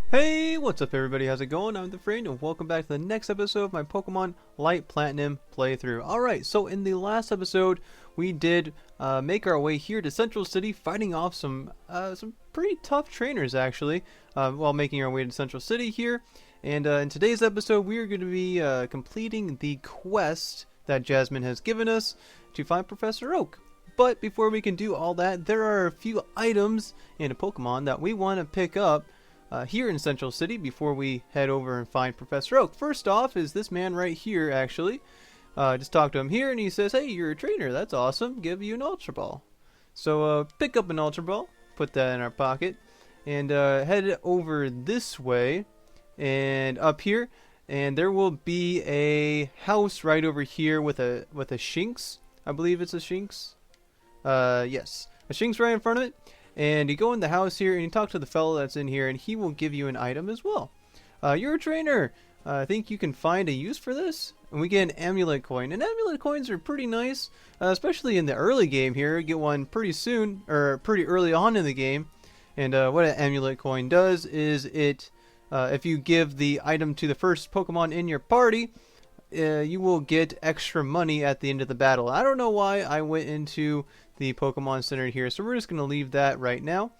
Hey, what's up everybody, how's it going? I'm the Friend and welcome back to the next episode of my Pokemon Light Platinum playthrough. Alright, so in the last episode, we did make our way here to Central City, fighting off some pretty tough trainers actually, while making our way to Central City here. And in today's episode, we are going to be completing the quest that Jasmine has given us to find Professor Oak. But before we can do all that, there are a few items in a Pokemon that we want to pick up here in Central City before we head over and find Professor Oak. First off is this man right here, actually. Just talked to him here, and he says, hey, you're a trainer. That's awesome. Give you an Ultra Ball. So pick up an Ultra Ball, put that in our pocket, and head over this way and up here. And there will be a house right over here with a Shinx. I believe it's a Shinx. Yes, a Shinx right in front of it. And you go in the house here and you talk to the fellow that's in here and he will give you an item as well. You're a trainer. I think you can find a use for this. And we get an amulet coin. And amulet coins are pretty nice, especially in the early game here. You get one pretty soon, or pretty early on in the game. And what an amulet coin does is it, if you give the item to the first Pokemon in your party, you will get extra money at the end of the battle. I don't know why I went into the Pokemon Center here, so we're just going to leave that right now.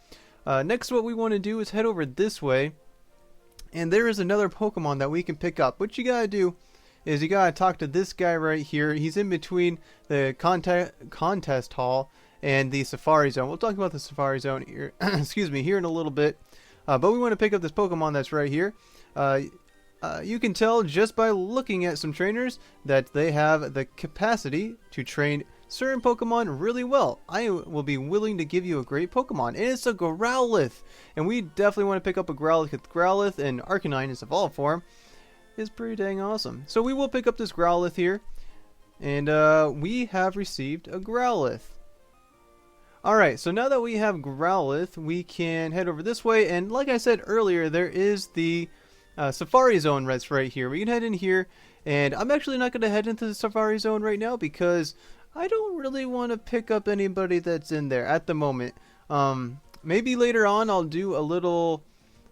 Next, what we want to do is head over this way, and there is another Pokemon that we can pick up. What you gotta do is you gotta talk to this guy right here. He's in between the contest hall and the Safari Zone. We'll talk about the Safari Zone here, excuse me, here in a little bit. But we want to pick up this Pokemon that's right here. You can tell just by looking at some trainers that they have the capacity to train certain Pokemon really well. I will be willing to give you a great Pokemon, and it's a Growlithe. And we definitely want to pick up a Growlithe, because Growlithe and Arcanine is evolved form is pretty dang awesome. So we will pick up this Growlithe here, and we have received a Growlithe. Alright, so now that we have Growlithe, we can head over this way, and like I said earlier, there is the Safari Zone right here. We can head in here, and I'm actually not going to head into the Safari Zone right now because I don't really want to pick up anybody that's in there at the moment. Maybe later on I'll do a little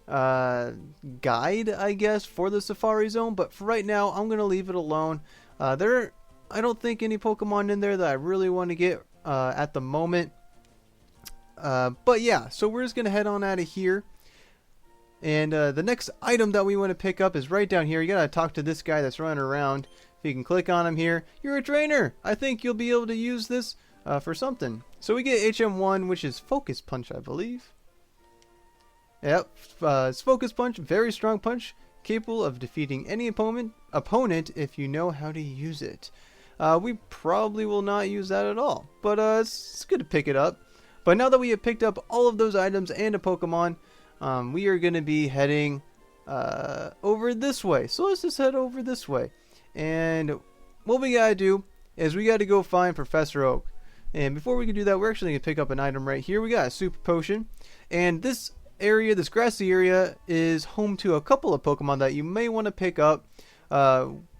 guide, I guess, for the Safari Zone, but for right now I'm going to leave it alone. I don't think any Pokemon in there that I really want to get at the moment. But yeah, so we're just going to head on out of here. And the next item that we want to pick up is right down here. You gotta talk to this guy that's running around. If you can click on him here. You're a trainer. I think you'll be able to use this for something. So we get HM1, which is Focus Punch, I believe. Yep, it's Focus Punch, very strong punch, capable of defeating any opponent if you know how to use it. We probably will not use that at all, but it's good to pick it up. But now that we have picked up all of those items and a Pokemon, we are going to be heading over this way. So let's just head over this way. And what we got to do is we got to go find Professor Oak. And before we can do that, we're actually going to pick up an item right here. We got a Super Potion. And this area, this grassy area, is home to a couple of Pokemon that you may want to pick up.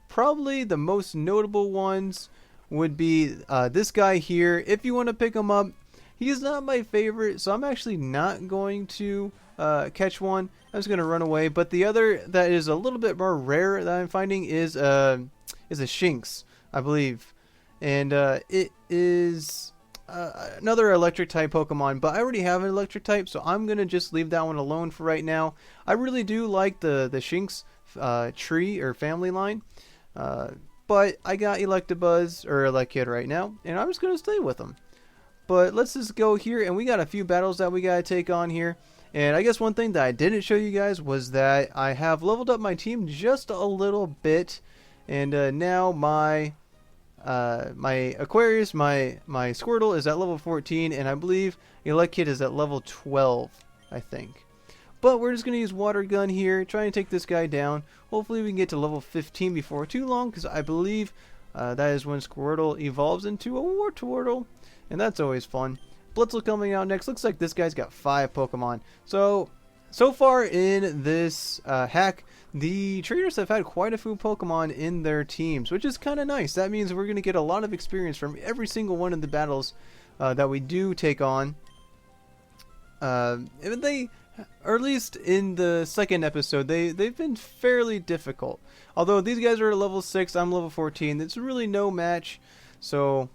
Probably the most notable ones would be this guy here. If you want to pick him up, he's not my favorite, so I'm actually not going to catch one. I'm just gonna run away. But the other that is a little bit more rare that I'm finding is a Shinx, I believe, and it is another electric type Pokemon. But I already have an electric type, so I'm gonna just leave that one alone for right now. I really do like the Shinx tree or family line, but I got Electabuzz or Elekid right now, and I'm just gonna stay with them. But let's just go here, and we got a few battles that we gotta take on here. And I guess one thing that I didn't show you guys was that I have leveled up my team just a little bit, and now my Aquarius, my Squirtle is at level 14, and I believe Elekid is at level 12, I think. But we're just gonna use Water Gun here, try and take this guy down. Hopefully we can get to level 15 before too long, because I believe that is when Squirtle evolves into a Wartortle, and that's always fun. Blitzel coming out next. Looks like this guy's got 5 Pokemon. So far in this hack, the trainers have had quite a few Pokemon in their teams, which is kind of nice. That means we're going to get a lot of experience from every single one of the battles that we do take on. They or at least in the second episode, they've been fairly difficult. Although these guys are level 6, I'm level 14. It's really no match. So,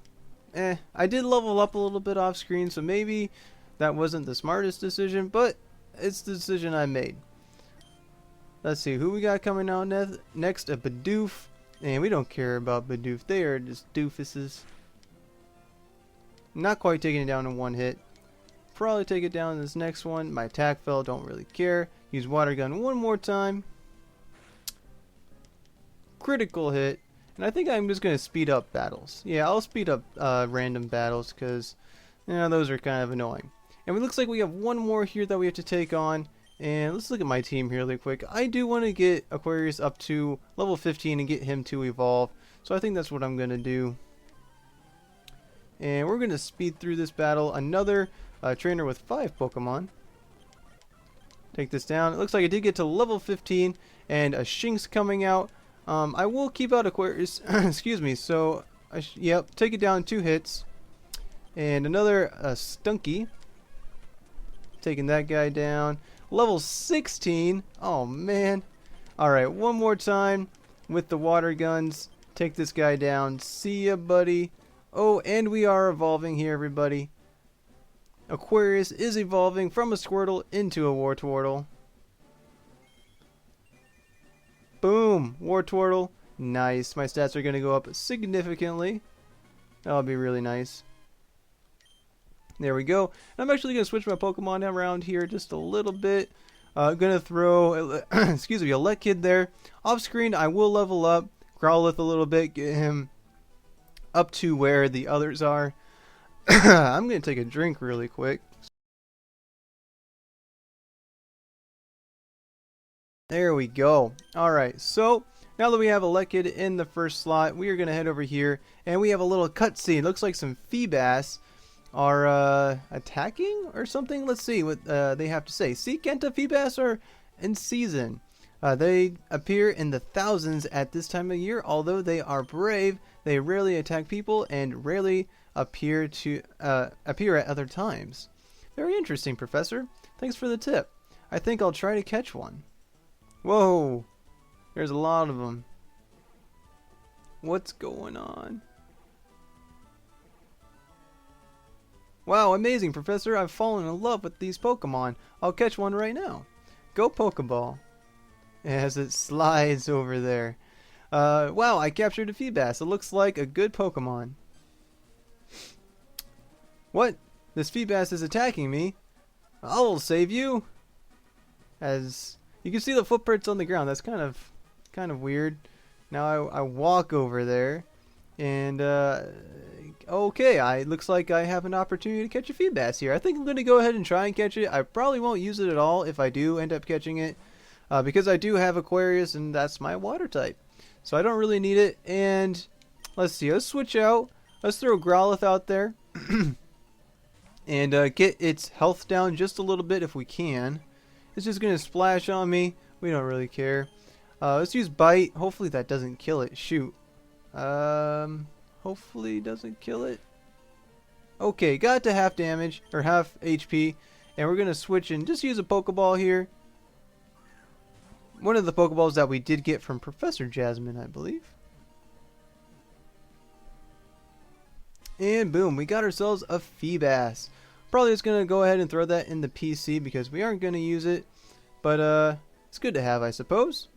I did level up a little bit off screen, so maybe that wasn't the smartest decision, but it's the decision I made. Let's see, who we got coming out next? A Bidoof. And we don't care about Bidoof. They are just doofuses. Not quite taking it down in one hit. Probably take it down in this next one. My attack fell, don't really care. Use water gun one more time. Critical hit. And I think I'm just going to speed up battles. Yeah, I'll speed up random battles because those are kind of annoying. And it looks like we have one more here that we have to take on. And let's look at my team here really quick. I do want to get Aquarius up to level 15 and get him to evolve. So I think that's what I'm going to do. And we're going to speed through this battle. Another trainer with 5 Pokemon. Take this down. It looks like I did get to level 15. And a Shinx coming out. I will keep out Aquarius. Excuse me. So, yep, take it down 2 hits. And another Stunky. Taking that guy down. Level 16. Oh, man. Alright, one more time with the water guns. Take this guy down. See ya, buddy. Oh, and we are evolving here, everybody. Aquarius is evolving from a Squirtle into a Wartortle. Boom. Wartortle. Nice. My stats are going to go up significantly. That'll be really nice. There we go. And I'm actually going to switch my Pokemon around here just a little bit. I'm going to throw, excuse me, a Let Kid there. Off screen, I will level up Growlithe a little bit, get him up to where the others are. I'm going to take a drink really quick. There we go. Alright, so now that we have a Let Kid in the first slot, we are going to head over here. And we have a little cutscene. Looks like some Feebas are attacking or something. Let's see what they have to say. See, Kenta, Feebas are in season. They appear in the thousands at this time of year. Although they are brave, they rarely attack people and rarely appear at other times. Very interesting, Professor. Thanks for the tip. I think I'll try to catch one. Whoa, there's a lot of them. What's going on? Wow, amazing, Professor. I've fallen in love with these Pokemon. I'll catch one right now. Go Pokeball. As it slides over there. Wow, I captured a Feebas. It looks like a good Pokemon. What? This Feebas is attacking me. I'll save you. As you can see the footprints on the ground. That's kind of weird. Now I walk over there. And, okay, looks like I have an opportunity to catch a Feebas here. I think I'm going to go ahead and try and catch it. I probably won't use it at all if I do end up catching it. Because I do have Aquarius, and that's my water type. So I don't really need it. And, let's see, let's switch out. Let's throw Growlithe out there. And get its health down just a little bit if we can. It's just going to splash on me. We don't really care. Let's use Bite. Hopefully that doesn't kill it. Shoot. Hopefully it doesn't kill it. Okay, got to half damage, or half HP, and we're going to switch and just use a Pokeball here. One of the Pokeballs that we did get from Professor Jasmine, I believe. And boom, we got ourselves a Feebas. Probably just going to go ahead and throw that in the PC because we aren't going to use it. But it's good to have, I suppose.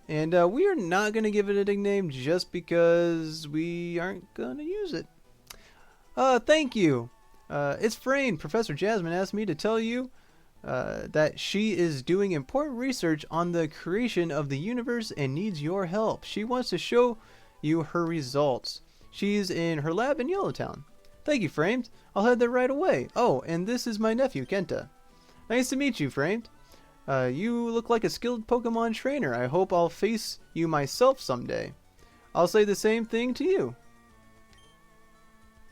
And we are not going to give it a nickname just because we aren't going to use it. Thank you. It's Framed. Professor Jasmine asked me to tell you that she is doing important research on the creation of the universe and needs your help. She wants to show you her results. She's in her lab in Yellowtown. Thank you, Framed. I'll head there right away. Oh, and this is my nephew, Kenta. Nice to meet you, Framed. You look like a skilled Pokemon trainer. I hope I'll face you myself someday. I'll say the same thing to you.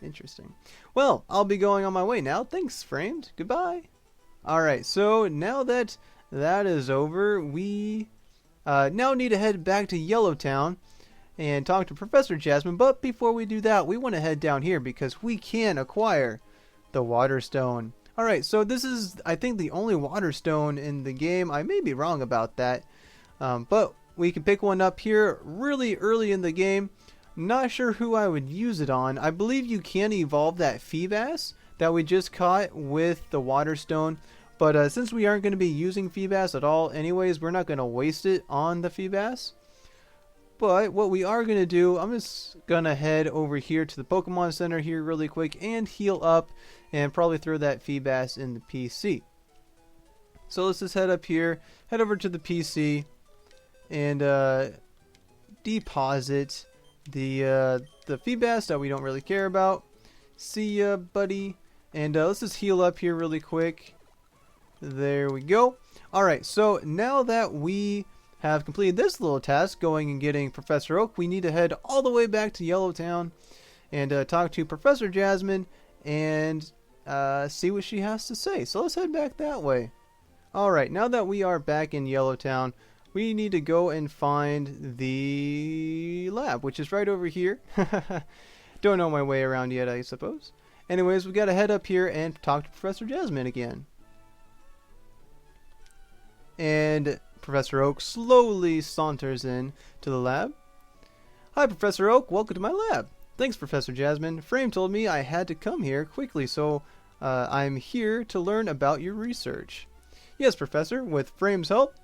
Interesting. Well, I'll be going on my way now. Thanks, Framed. Goodbye. Alright, so now that that is over, we now need to head back to Yellowtown and talk to Professor Jasmine. But before we do that, we want to head down here because we can acquire the Waterstone. Alright, so this is, I think, the only Waterstone in the game. I may be wrong about that. But we can pick one up here really early in the game. Not sure who I would use it on. I believe you can evolve that Feebas that we just caught with the Waterstone. But since we aren't going to be using Feebas at all anyways, we're not going to waste it on the Feebas. But what we are going to do, I'm just going to head over here to the Pokemon Center here really quick and heal up and probably throw that Feebas in the PC. So let's just head up here, head over to the PC and deposit the Feebas that we don't really care about. See ya, buddy. And let's just heal up here really quick. There we go. Alright, so now that we have completed this little task, going and getting Professor Oak, we need to head all the way back to Yellowtown and talk to Professor Jasmine and see what she has to say. So let's head back that way. Alright, now that we are back in Yellowtown, we need to go and find the lab, which is right over here. Don't know my way around yet, I suppose. Anyways, we gotta head up here and talk to Professor Jasmine again. And Professor Oak slowly saunters in to the lab. Hi, Professor Oak. Welcome to my lab. Thanks, Professor Jasmine. Frame told me I had to come here quickly, so I'm here to learn about your research. Yes, Professor. With Frame's help,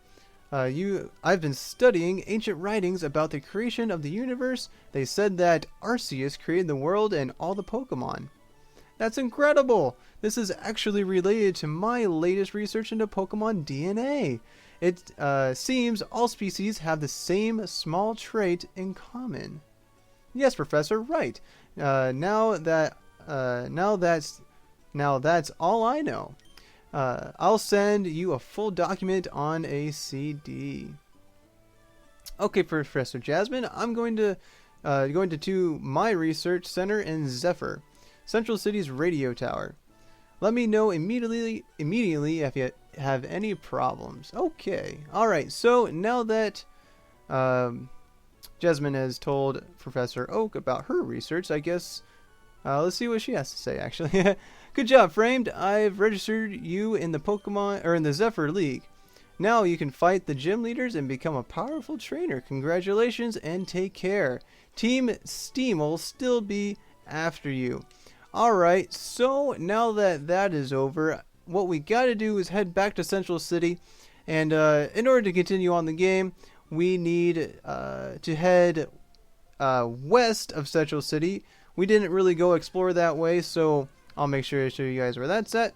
I've been studying ancient writings about the creation of the universe. They said that Arceus created the world and all the Pokemon. That's incredible! This is actually related to my latest research into Pokemon DNA. It seems all species have the same small trait in common. Yes, Professor, right. Now that's all I know. I'll send you a full document on a CD. Okay, Professor Jasmine, I'm going to my research center in Zephyr, Central City's radio tower. Let me know immediately if you have any problems. Okay. Alright, so now that Jasmine has told Professor Oak about her research, I guess let's see what she has to say, actually. Good job, Framed. I've registered you in the Zephyr League. Now you can fight the gym leaders and become a powerful trainer. Congratulations and take care. Team Steam will still be after you. Alright, so now that that is over, what we gotta do is head back to Central City, and in order to continue on the game, we need to head west of Central City. We didn't really go explore that way, so I'll make sure to show you guys where that's at.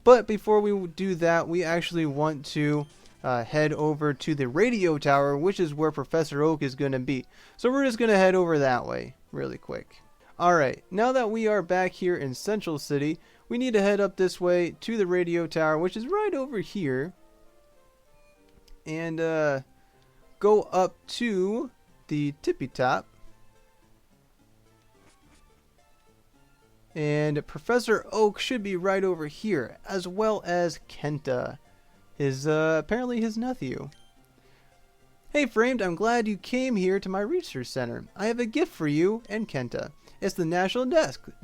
But before we do that, we actually want to head over to the radio tower, which is where Professor Oak is going to be. So we're just going to head over that way really quick. Alright, now that we are back here in Central City, we need to head up this way to the radio tower, which is right over here. And go up to the tippy top. And Professor Oak should be right over here, as well as Kenta, apparently his nephew. Hey Framed, I'm glad you came here to my research center. I have a gift for you and Kenta. It's the National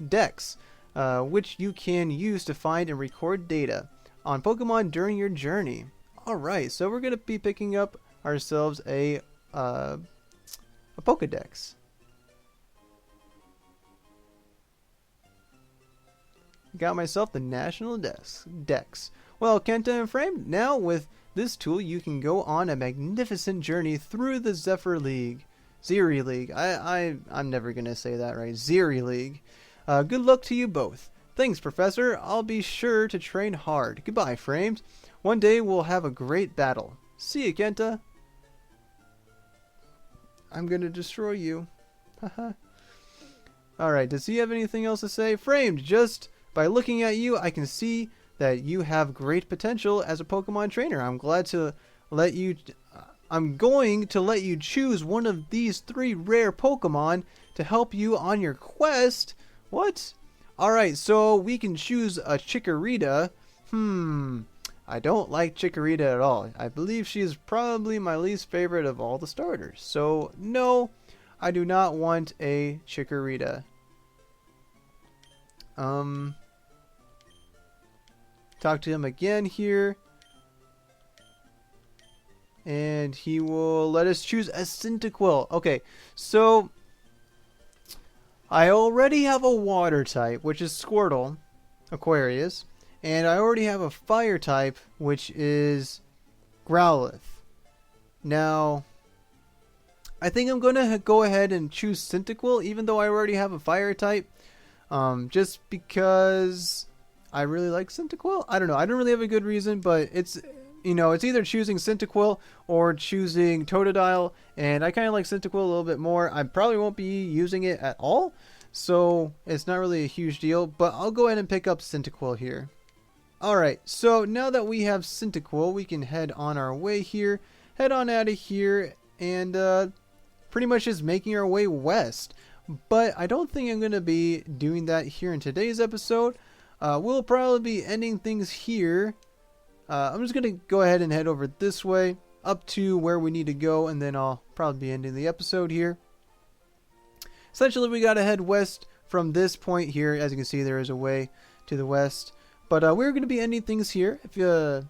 Dex, which you can use to find and record data on Pokemon during your journey. Alright, so we're going to be picking up ourselves a Pokedex. Got myself the National Dex. Well, Kenta and Frame, now with this tool you can go on a magnificent journey through the Zephyr League. Zeri League. I'm never going to say that right. Zeri League. Good luck to you both. Thanks, Professor. I'll be sure to train hard. Goodbye, Framed. One day we'll have a great battle. See you, Kenta. I'm going to destroy you. Haha. Alright, does he have anything else to say? Framed, just by looking at you, I can see that you have great potential as a Pokemon trainer. I'm going to let you choose one of these 3 rare Pokemon to help you on your quest. What? Alright, so we can choose a Chikorita. I don't like Chikorita at all. I believe she is probably my least favorite of all the starters. So, no, I do not want a Chikorita. talk to him again here. And he will let us choose a Cyndaquil. Okay, so I already have a water type, which is Squirtle, Aquarius. And I already have a fire type, which is Growlithe. Now, I think I'm going to go ahead and choose Cyndaquil, even though I already have a fire type. Just because I really like Cyndaquil. I don't know. I don't really have a good reason, but it's, you know, it's either choosing Cyndaquil or choosing Totodile. And I kind of like Cyndaquil a little bit more. I probably won't be using it at all, so it's not really a huge deal. But I'll go ahead and pick up Cyndaquil here. Alright, so now that we have Cyndaquil, we can head on our way here. Head on out of here and pretty much just making our way west. But I don't think I'm going to be doing that here in today's episode. We'll probably be ending things here. I'm just going to go ahead and head over this way up to where we need to go, and then I'll probably be ending the episode here. Essentially, we got to head west from this point here. As you can see, there is a way to the west. But we're going to be ending things here. If you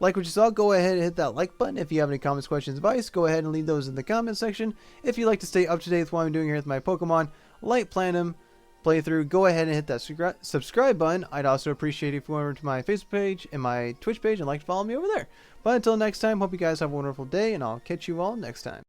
like what you saw, go ahead and hit that like button. If you have any comments, questions, advice, go ahead and leave those in the comment section. If you'd like to stay up to date with what I'm doing here with my Pokemon Light Platinum playthrough, go ahead and hit that subscribe button. I'd also appreciate it if you went over to my Facebook page and my Twitch page and like to follow me over there. But until next time, hope you guys have a wonderful day, and I'll catch you all next time.